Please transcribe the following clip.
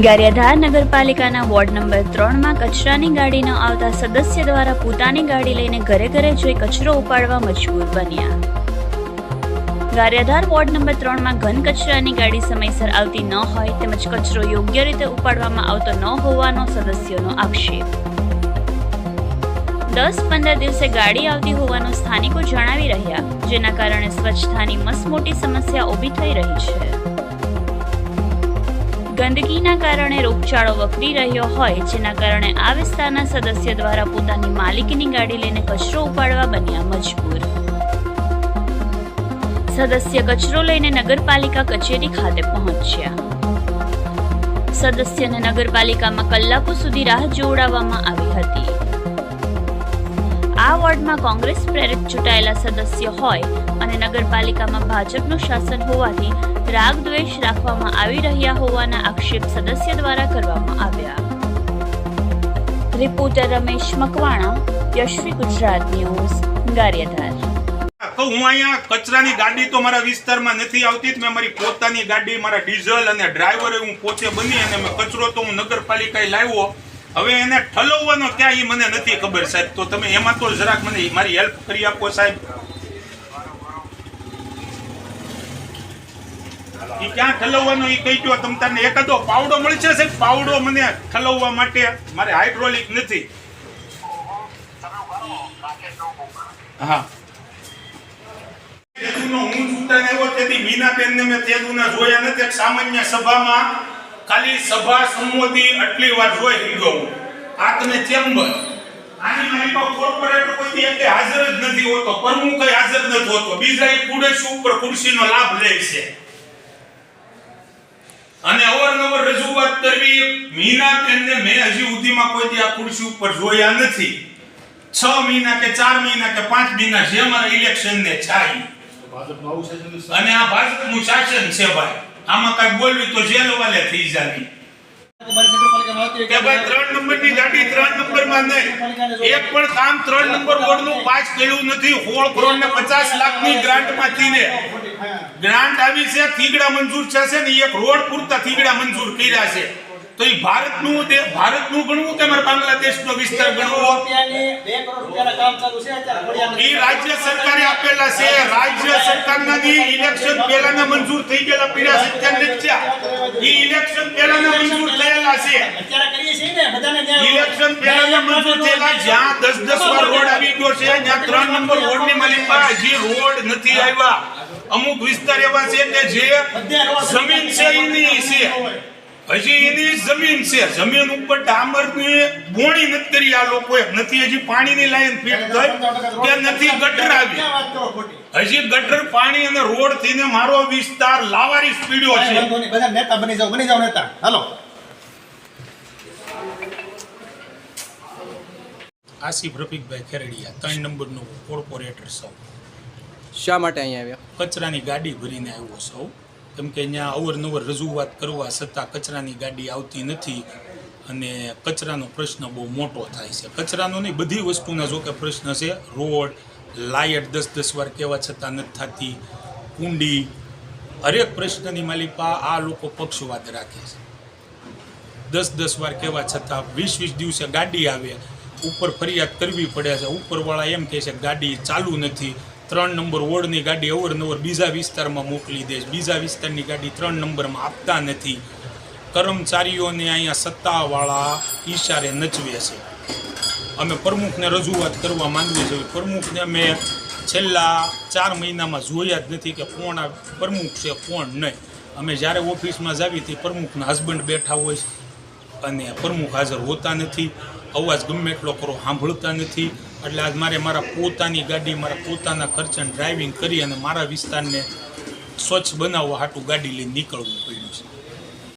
ગારિયાધાર નગરપાલિકાના ward number 3માં કચરાની ગાડી ન આવતા સદસ્ય દ્વારા પોતાની ગાડી લઈને ઘરે ઘરે જઈ કચરો ઉપાડવા મજબૂર બન્યા. ગારિયાધાર વોર્ડ નંબર 3માં ઘન કચરાની ગાડી સમયસર આવતી ન હોય તેમજ કચરો યોગ્ય રીતે ઉપાડવામાં આવતો ન હોવાનો સદસ્યોનો આક્ષેપ. 10-15 દિવસે ગાડી આવતી હોવાનું સ્થાનિકો જણાવી રહ્યા, જેના કારણે સ્વચ્છતાની મસમોટી સમસ્યા ઊભી થઈ રહી છે. ગંદકીના કારણે રોગચાળો વકરી રહ્યો હોય, જેના કારણે આ વિસ્તારના સદસ્ય દ્વારા પોતાની માલિકીની ગાડી લઈને કચરો ઉપાડવા બન્યા મજબૂર. સદસ્ય કચરો લઈને નગરપાલિકા કચેરી ખાતે પહોંચ્યા. સદસ્યને નગરપાલિકામાં કલાકો સુધી રાહ જોવડાવવામાં આવી હતી. આ વોર્ડમાં કોંગ્રેસ પ્રેરિત ચૂંટાયેલા સદસ્ય હોય અને નગરપાલિકામાં ભાજપનું શાસન હોવાથી રાગ દ્વેષ રાખવામાં આવી રહ્યા હોવાના આક્ષેપ સદસ્ય દ્વારા કરવામાં આવ્યા. Reporter Ramesh Makwana, Yashvi Gujarat news, Gariadhar. હું અહીંયા કચરાની ગાડી તો મારા વિસ્તારમાં નથી આવતી. મેં મારી પોતાની ગાડી, મારા ડીઝલ અને ડ્રાઈવરે હું પોતે બની અને મેં કચરો તો હું નગરપાલિકાએ લાવ્યો. હવે એને ઠલવવાનો ક્યાં એ મને નથી ખબર સાહેબ. તો તમે એમાં તો જરાક મને મારી હેલ્પ કરી આપો સાહેબ. એ ક્યાં ઠલવવાનો એ કહી દો. તમને એકાદો પાવડો મળશે સાહેબ? પાવડો મને ઠલવવા માટે, મારે હાઇડ્રોલિક નથી. હા, હું ચૂંટાઈને આવ્યો તેથી મીનાબેનને મેં તેદુના જોયા નથી. સામાન્ય સભામાં ખાલી સભા સંબોધી આટલી વાર જોઈ ગયો. આ તમે ચેમ્બર, આની મારી પાસે કોર્પોરેટર કોઈ એક હાજર જ નથી હોતો, પ્રમુખ હાજર નથી હોતો, બીજા એક કુડેસી ઉપર ખુરશીનો લાભ લે છે અને અવારનવાર રજૂઆત કરવી. મીનાબેનને મેં હજી સુધીમાં કોઈ આ ખુરશી ઉપર જોયા નથી. 6 મહિના કે 4 મહિના કે 5 મહિના જે અમારા ઇલેક્શન ને છાઈ અને આ ભાજપનું શાસન છે ભાઈ. આમાં કઈ બોલવી તો જેલ વાલે થઈ જાવી કે ભાઈ 3 નંબરની ગાડી 3 નંબરમાં નહીં. એક પણ કામ 3 નંબર વોર્ડનું પાસ કર્યું નથી. 16 કરોડ ને 50 લાખની ગ્રાન્ટમાંથી ને ગ્રાન્ટ આવી છે. થીગડા મંજૂર છે ને એક રોડ પૂરતા થીગડા મંજૂર કર્યા છે. તો એ ભારતનું ગણવું કે મારા બાંગ્લાદેશનો વિસ્તાર ગણવો? એ રાજ્ય સરકારે આપેલા છે. રાજ્ય સરકારના ઇલેક્શન પહેલાના મંજૂર થઈ ગયેલા પીડા 97 એ ઇલેક્શન પહેલાના મંજૂર થયેલા છે. ઇલેક્શન પહેલાના મંજૂર થયેલા જ્યાં 10-10 વાર રોડ આવી ગયો છે, જ્યાં 3 નંબર વોર્ડની માલિકા હજી રોડ નથી આવ્યા. અમુક વિસ્તાર એવા છે કે જે જમીન છે એની છે, હજી એની જમીન છે, જમીન ઉપર ડામરની બોણી નથી કરી આ લોકોએ. નથી હજી પાણીની લાઈન ફિટ થઈ કે નથી ગટર આવી. હજી ગટર, પાણી અને રોડ થઈને મારો વિસ્તાર લાવારી સ્પીડો છે. બધા નેતા બની જાવ નેતા. હાલો, આસિફ રફીકભાઈ ખેરડિયા, 3 નંબરનો કોર્પોરેટર સૌ. શા માટે અહીંયા આવ્યા? કચરાની ગાડી ભરીને આવ્યો સૌ. કેમ કે અહીંયા અવરનવર રજૂઆત કરવા છતાં કચરાની ગાડી આવતી નથી અને કચરાનો પ્રશ્ન બહુ મોટો થાય છે. કચરાનો નહીં, બધી વસ્તુના જો કે પ્રશ્ન છે. રોડ, લાઇટ 10-10 વાર કહેવા છતાં નથી થતી, કુંડી, હરેક પ્રશ્નની માલિકા આ લોકો પક્ષવાદ રાખે છે. 10-10 વાર કહેવા છતાં 20-20 દિવસે ગાડી આવે, ઉપર ફરિયાદ કરવી પડે છે. ઉપરવાળા એમ કહે છે ગાડી ચાલુ નથી. 3 નંબર વોર્ડની ગાડી અવરનવર બીજા વિસ્તારમાં મોકલી દે છે. બીજા વિસ્તારની ગાડી 3 નંબરમાં આપતા નથી. કર્મચારીઓને અહીંયા સત્તાવાળા ઈશારે નચવે છે. અમે પ્રમુખને રજૂઆત કરવા માંગીએ છીએ. પ્રમુખને અમે છેલ્લા 4 મહિનામાં જોયા જ નથી કે કોણ આ પ્રમુખ છે કોણ નહીં. અમે જ્યારે ઓફિસમાં જાવી તે પ્રમુખના હસબન્ડ બેઠા હોય છે અને પ્રમુખ હાજર હોતા નથી. અવાજ ગમે એટલો કરો સાંભળતા નથી. એટલે આજ મારે મારા પોતાની ગાડી, મારા પોતાના ખર્ચે ડ્રાઇવિંગ કરી અને મારા વિસ્તારને સ્વચ્છ બનાવવા હાટું ગાડી લઈને નીકળવું પડ્યું છે.